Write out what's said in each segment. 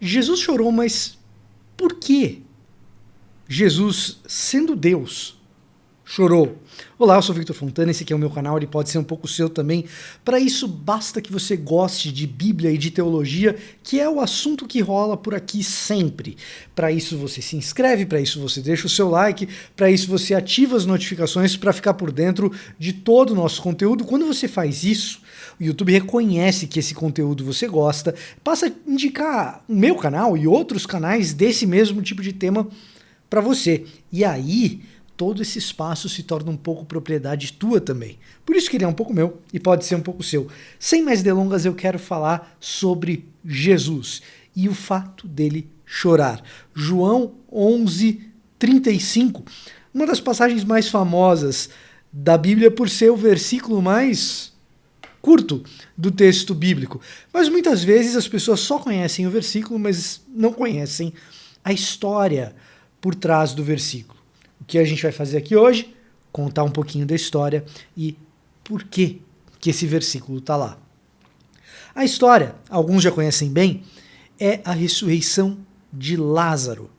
Jesus chorou, mas por que Jesus, sendo Deus, chorou? Olá, eu sou Victor Fontana, esse aqui é o meu canal, ele pode ser um pouco seu também. Para isso, basta que você goste de Bíblia e de teologia, que é o assunto que rola por aqui sempre. Para isso você se inscreve, para isso você deixa o seu like, para isso você ativa as notificações para ficar por dentro de todo o nosso conteúdo. Quando você faz isso, o YouTube reconhece que esse conteúdo você gosta, passa a indicar o meu canal e outros canais desse mesmo tipo de tema para você. E aí, todo esse espaço se torna um pouco propriedade tua também. Por isso que ele é um pouco meu e pode ser um pouco seu. Sem mais delongas, eu quero falar sobre Jesus e o fato dele chorar. João 11:35, uma das passagens mais famosas da Bíblia por ser o versículo mais curto do texto bíblico. Mas muitas vezes as pessoas só conhecem o versículo, mas não conhecem a história por trás do versículo. O que a gente vai fazer aqui hoje? Contar um pouquinho da história e por que esse versículo está lá. A história, alguns já conhecem bem, é a ressurreição de Lázaro,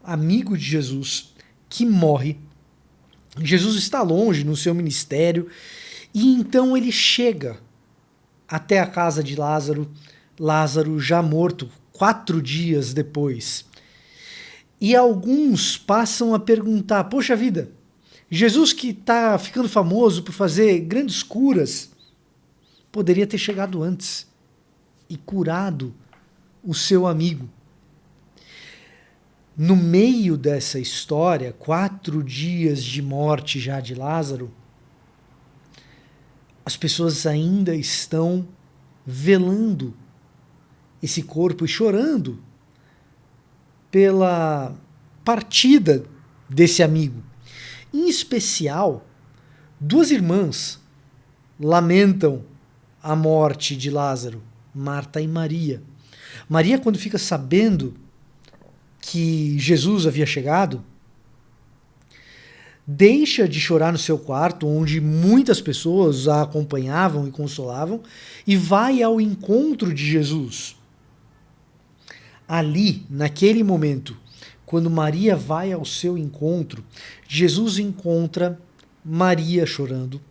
amigo de Jesus, que morre. Jesus está longe no seu ministério e então ele chega até a casa de Lázaro, Lázaro já morto 4 dias depois. E alguns passam a perguntar, poxa vida, Jesus que está ficando famoso por fazer grandes curas, poderia ter chegado antes e curado o seu amigo. No meio dessa história, 4 dias de morte já de Lázaro, as pessoas ainda estão velando esse corpo e chorando pela partida desse amigo. Em especial, 2 irmãs lamentam a morte de Lázaro, Marta e Maria. Maria, quando fica sabendo que Jesus havia chegado, deixa de chorar no seu quarto, onde muitas pessoas a acompanhavam e consolavam, e vai ao encontro de Jesus. Ali, naquele momento, quando Maria vai ao seu encontro, Jesus encontra Maria chorando,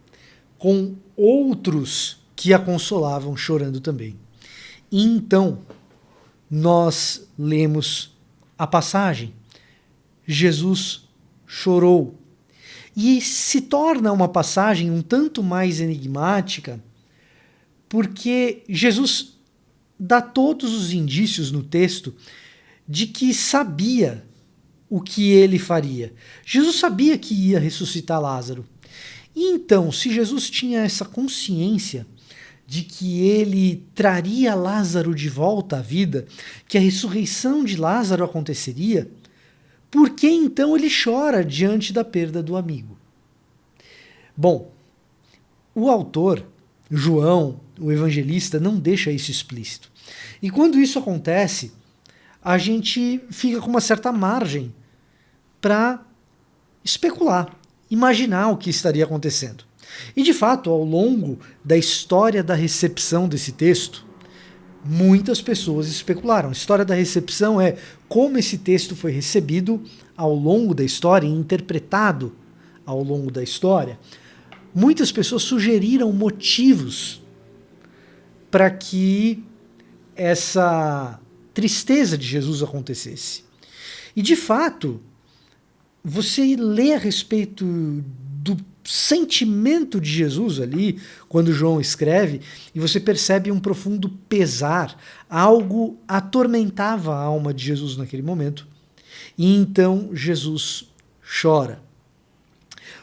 com outros que a consolavam chorando também. E então, nós lemos a passagem. Jesus chorou. E se torna uma passagem um tanto mais enigmática, porque Jesus dá todos os indícios no texto de que sabia o que ele faria. Jesus sabia que ia ressuscitar Lázaro. E então, se Jesus tinha essa consciência de que ele traria Lázaro de volta à vida, que a ressurreição de Lázaro aconteceria, por que então ele chora diante da perda do amigo? Bom, o autor, João, o evangelista, não deixa isso explícito. E quando isso acontece, a gente fica com uma certa margem para especular, imaginar o que estaria acontecendo. E de fato, ao longo da história da recepção desse texto, muitas pessoas especularam. A história da recepção é como esse texto foi recebido ao longo da história e interpretado ao longo da história. Muitas pessoas sugeriram motivos para que essa tristeza de Jesus acontecesse. E de fato, você lê a respeito do sentimento de Jesus ali, quando João escreve, e você percebe um profundo pesar, algo atormentava a alma de Jesus naquele momento, e então Jesus chora.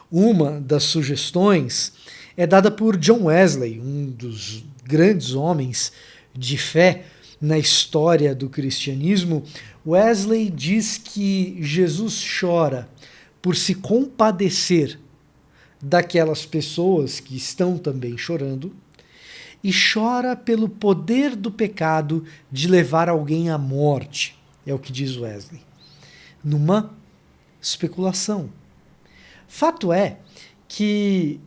Uma das sugestões é dada por John Wesley, um dos grandes homens de fé na história do cristianismo. Wesley diz que Jesus chora por se compadecer daquelas pessoas que estão também chorando e chora pelo poder do pecado de levar alguém à morte, é o que diz Wesley. Numa especulação. Fato é que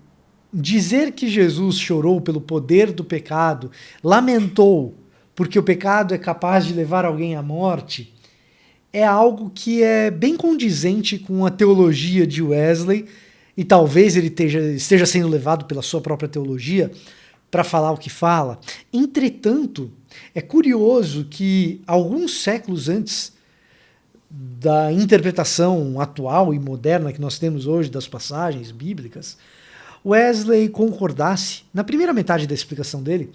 dizer que Jesus chorou pelo poder do pecado, lamentou porque o pecado é capaz de levar alguém à morte, é algo que é bem condizente com a teologia de Wesley, e talvez ele esteja sendo levado pela sua própria teologia para falar o que fala. Entretanto, é curioso que alguns séculos antes da interpretação atual e moderna que nós temos hoje das passagens bíblicas, Wesley concordasse, na primeira metade da explicação dele,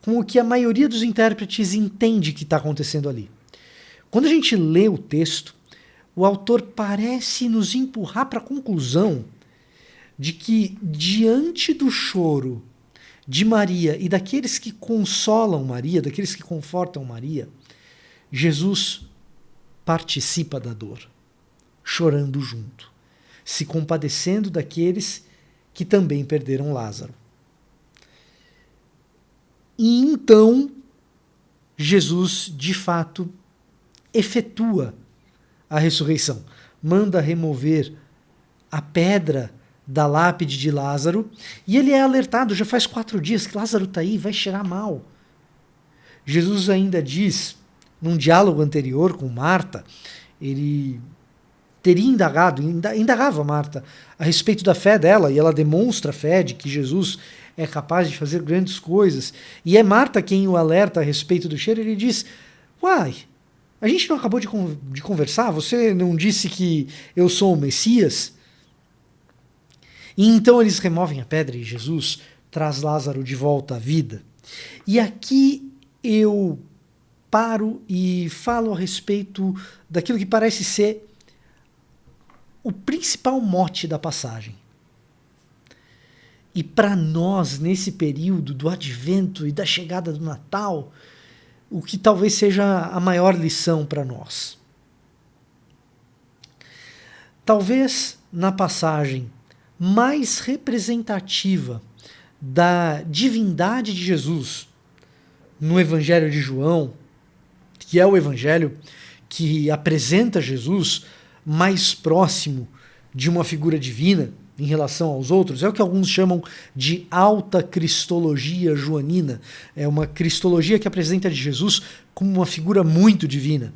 com o que a maioria dos intérpretes entende que está acontecendo ali. Quando a gente lê o texto, o autor parece nos empurrar para a conclusão de que, diante do choro de Maria e daqueles que consolam Maria, daqueles que confortam Maria, Jesus participa da dor, chorando junto, se compadecendo daqueles que também perderam Lázaro. E então, Jesus, de fato, efetua a ressurreição, manda remover a pedra da lápide de Lázaro, e ele é alertado, já faz 4 dias que Lázaro está aí, vai cheirar mal. Jesus ainda diz, num diálogo anterior com Marta, ele teria indagava Marta a respeito da fé dela, e ela demonstra a fé de que Jesus é capaz de fazer grandes coisas, e é Marta quem o alerta a respeito do cheiro. Ele diz, uai, a gente não acabou de conversar? Você não disse que eu sou o Messias? E então eles removem a pedra e Jesus traz Lázaro de volta à vida. E aqui eu paro e falo a respeito daquilo que parece ser o principal mote da passagem. E para nós, nesse período do Advento e da chegada do Natal, o que talvez seja a maior lição para nós. Talvez na passagem mais representativa da divindade de Jesus no Evangelho de João, que é o evangelho que apresenta Jesus mais próximo de uma figura divina em relação aos outros, é o que alguns chamam de alta cristologia joanina. É uma cristologia que apresenta Jesus como uma figura muito divina.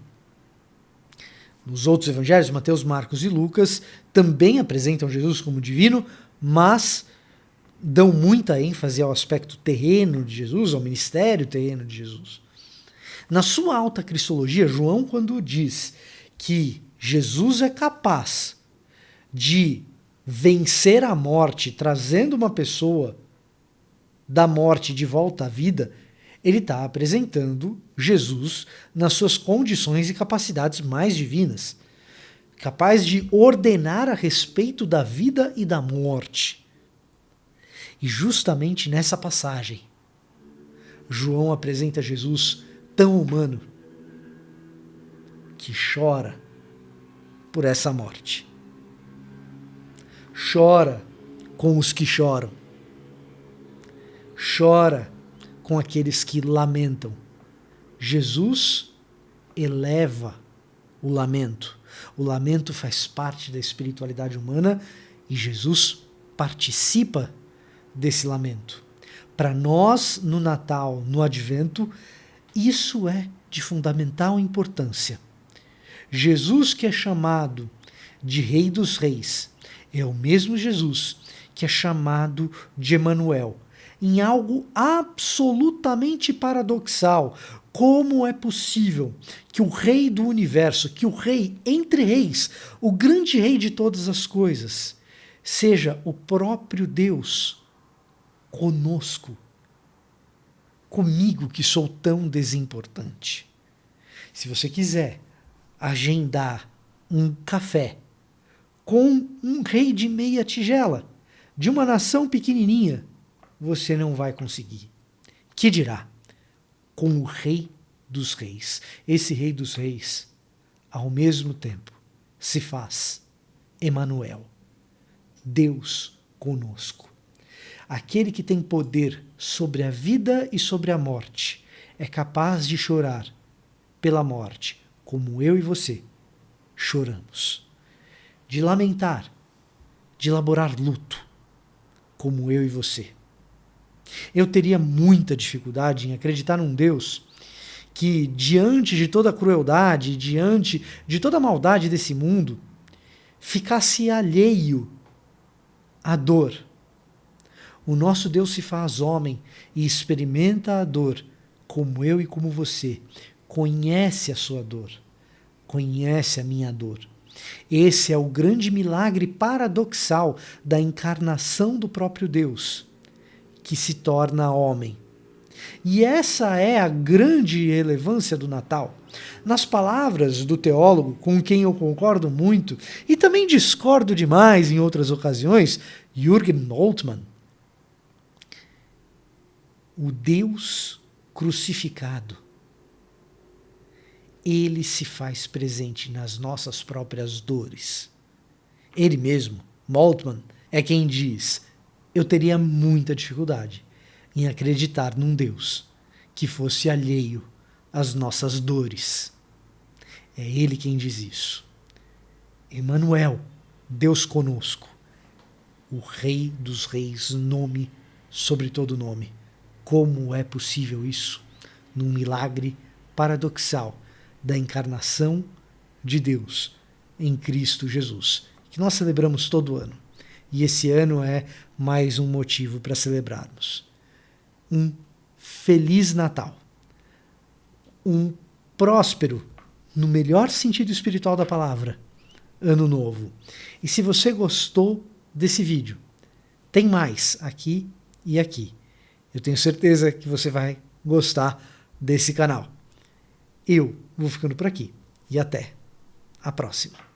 Nos outros evangelhos, Mateus, Marcos e Lucas, também apresentam Jesus como divino, mas dão muita ênfase ao aspecto terreno de Jesus, ao ministério terreno de Jesus. Na sua alta cristologia, João, quando diz que Jesus é capaz de vencer a morte, trazendo uma pessoa da morte de volta à vida, ele está apresentando Jesus nas suas condições e capacidades mais divinas, capaz de ordenar a respeito da vida e da morte. E justamente nessa passagem, João apresenta Jesus tão humano que chora por essa morte. Chora com os que choram. Chora com aqueles que lamentam. Jesus eleva o lamento. O lamento faz parte da espiritualidade humana e Jesus participa desse lamento. Para nós, no Natal, no Advento, isso é de fundamental importância. Jesus, que é chamado de Rei dos Reis, é o mesmo Jesus que é chamado de Emanuel, em algo absolutamente paradoxal. Como é possível que o Rei do Universo, que o Rei entre reis, o grande Rei de todas as coisas, seja o próprio Deus conosco, comigo que sou tão desimportante? Se você quiser agendar um café com um rei de meia tigela, de uma nação pequenininha, você não vai conseguir. Que dirá com o Rei dos Reis? Esse Rei dos Reis, ao mesmo tempo, se faz Emanuel, Deus conosco. Aquele que tem poder sobre a vida e sobre a morte é capaz de chorar pela morte, como eu e você choramos. De lamentar, de elaborar luto, como eu e você. Eu teria muita dificuldade em acreditar num Deus que, diante de toda a crueldade, diante de toda a maldade desse mundo, ficasse alheio à dor. O nosso Deus se faz homem e experimenta a dor, como eu e como você. Conhece a sua dor, conhece a minha dor. Esse é o grande milagre paradoxal da encarnação do próprio Deus, que se torna homem. E essa é a grande relevância do Natal. Nas palavras do teólogo, com quem eu concordo muito, e também discordo demais em outras ocasiões, Jürgen Moltmann, o Deus crucificado, ele se faz presente nas nossas próprias dores. Ele mesmo, Moltmann, é quem diz: eu teria muita dificuldade em acreditar num Deus que fosse alheio às nossas dores. É ele quem diz isso. Emmanuel, Deus conosco, o Rei dos Reis, nome sobre todo nome. Como é possível isso? Num milagre paradoxal da encarnação de Deus em Cristo Jesus, que nós celebramos todo ano. E esse ano é mais um motivo para celebrarmos. Um Feliz Natal. Um próspero, no melhor sentido espiritual da palavra, Ano Novo. E se você gostou desse vídeo, tem mais aqui e aqui. Eu tenho certeza que você vai gostar desse canal. Eu vou ficando por aqui e até a próxima.